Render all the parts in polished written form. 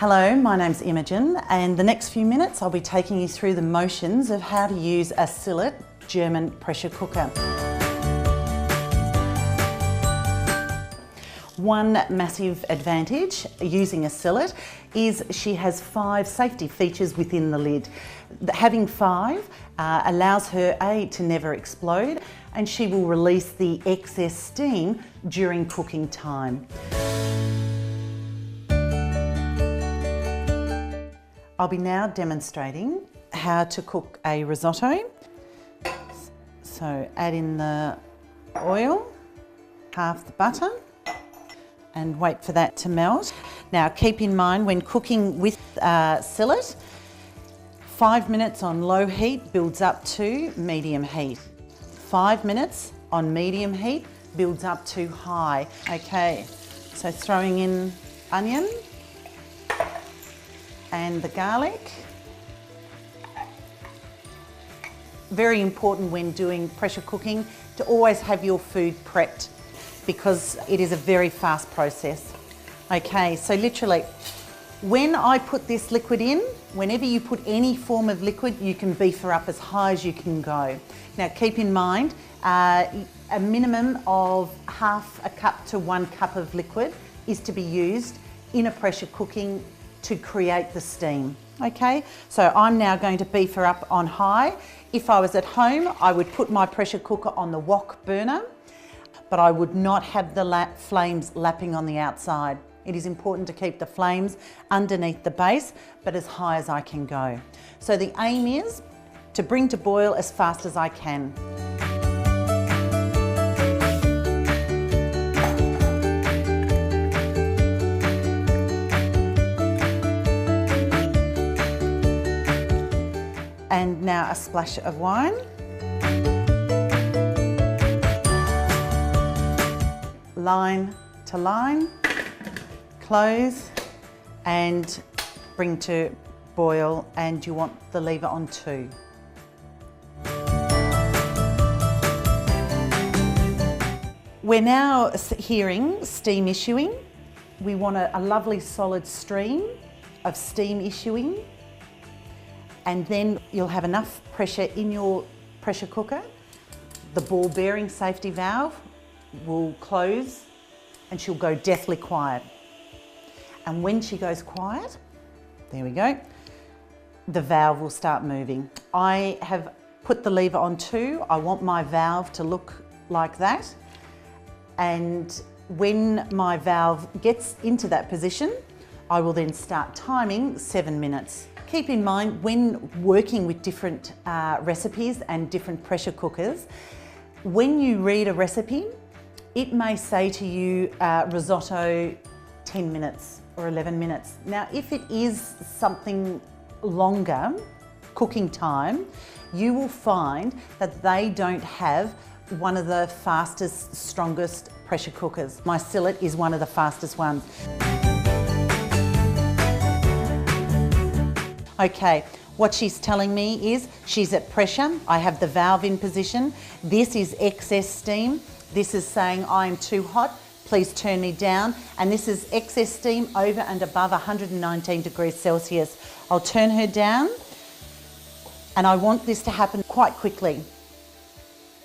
Hello, my name's Imogen, and the next few minutes I'll be taking you through the motions of how to use a Silit German pressure cooker. One massive advantage using a Silit is she has 5 safety features within the lid. Having 5 allows her to never explode, and she will release the excess steam during cooking time. I'll be now demonstrating how to cook a risotto. So add in the oil, half the butter, and wait for that to melt. Now keep in mind when cooking with Silit, 5 minutes on low heat builds up to medium heat. 5 minutes on medium heat builds up to high. Okay, so throwing in onion and the garlic. Very important when doing pressure cooking to always have your food prepped because it is a very fast process. Okay, so literally, when I put this liquid in, whenever you put any form of liquid, you can beef her up as high as you can go. Now keep in mind, a minimum of half a cup to 1 cup of liquid is to be used in a pressure cooking to create the steam. Okay, so I'm now going to beef her up on high. If I was at home, I would put my pressure cooker on the wok burner, but I would not have the flames lapping on the outside. It is important to keep the flames underneath the base, but as high as I can go. So the aim is to bring to boil as fast as I can. And now a splash of wine. Line to line, close and bring to boil, and you want the lever on 2. We're now hearing steam issuing. We want a lovely solid stream of steam issuing, and then you'll have enough pressure in your pressure cooker. The ball bearing safety valve will close and she'll go deathly quiet. And when she goes quiet, there we go, the valve will start moving. I have put the lever on 2. I want my valve to look like that. And when my valve gets into that position, I will then start timing 7 minutes. Keep in mind when working with different recipes and different pressure cookers, when you read a recipe, it may say to you risotto 10 minutes or 11 minutes. Now, if it is something longer cooking time, you will find that they don't have one of the fastest, strongest pressure cookers. My Silit is one of the fastest ones. Okay, what she's telling me is she's at pressure. I have the valve in position. This is excess steam. This is saying I'm too hot, please turn me down. And this is excess steam over and above 119 degrees Celsius. I'll turn her down, and I want this to happen quite quickly.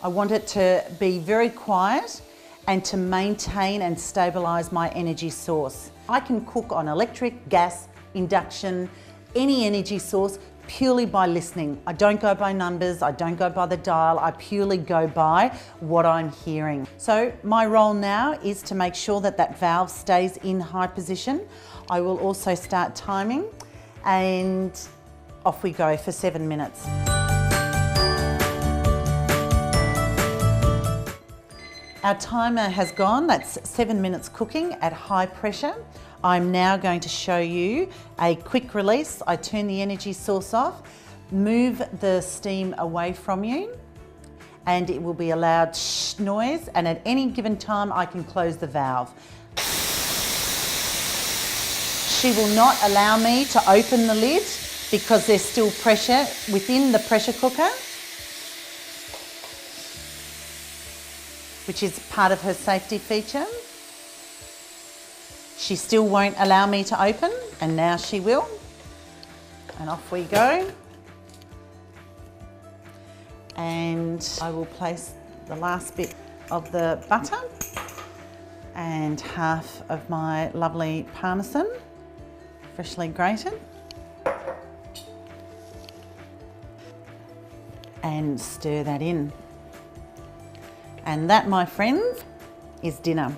I want it to be very quiet and to maintain and stabilise my energy source. I can cook on electric, gas, induction, any energy source purely by listening. I don't go by numbers, I don't go by the dial, I purely go by what I'm hearing. So my role now is to make sure that that valve stays in high position. I will also start timing, and off we go for 7 minutes. Our timer has gone. That's 7 minutes cooking at high pressure. I'm now going to show you a quick release. I turn the energy source off, move the steam away from you, and it will be a loud shh noise, and at any given time I can close the valve. She will not allow me to open the lid because there's still pressure within the pressure cooker, which is part of her safety feature. She still won't allow me to open. And now she will. And off we go. And I will place the last bit of the butter and half of my lovely parmesan, freshly grated. And stir that in. And that, my friends, is dinner.